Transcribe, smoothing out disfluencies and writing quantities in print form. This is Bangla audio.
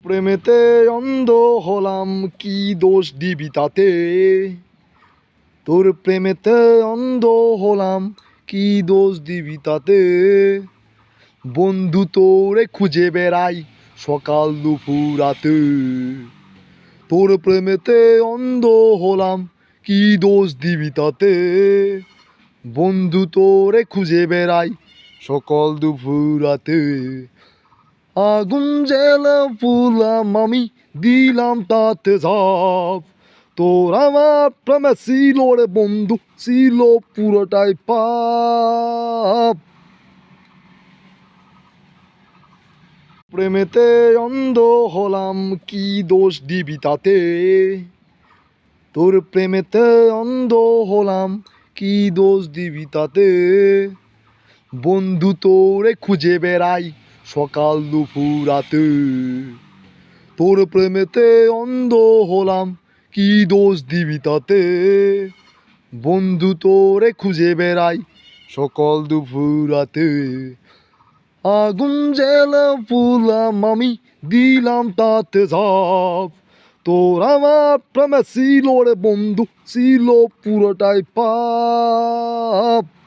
প্রেমেতে অন্ধ হলাম, কি দোষ দিবি তাতে? তোর প্রেমেতে অন্ধ হলাম, কি দোষ দিবি তাতে? বন্ধু তোরে খুঁজে বেড়াই সকাল দুপুর রাতে। তোর প্রেমেতে অন্ধ হলাম, কি দোষ দিবি তাতে? বন্ধু তোরে খুঁজে বেড়াই সকাল দুপুর রাতে। আগুন জেলে পুলাম আমি, দিলাম তাতে ঝাঁপ। তোর আমার প্রেমে ছিল রে বন্ধু, ছিল পুরোটাই পাপ। প্রেমেতে অন্ধ হলাম, কি দোষ দিবি তাতে? তোর প্রেমেতে অন্ধ হলাম, কি দোষ দিবি তাতে? বন্ধু তোরে খুঁজে বেড়াই সকাল দুপুর রাতে। তোর প্রেমেতে অন্ধ হলাম, কি দোষ দিবি তাতে? বন্ধু তোরে খুঁজে বেড়াই সকাল দুপুর রাতে। আগুন জেলে পুলাম আমি, দিলাম তাতে ঝাঁপ। তোর আমার প্রেমে ছিল রে বন্ধু, ছিল পুরোটাই পাপ।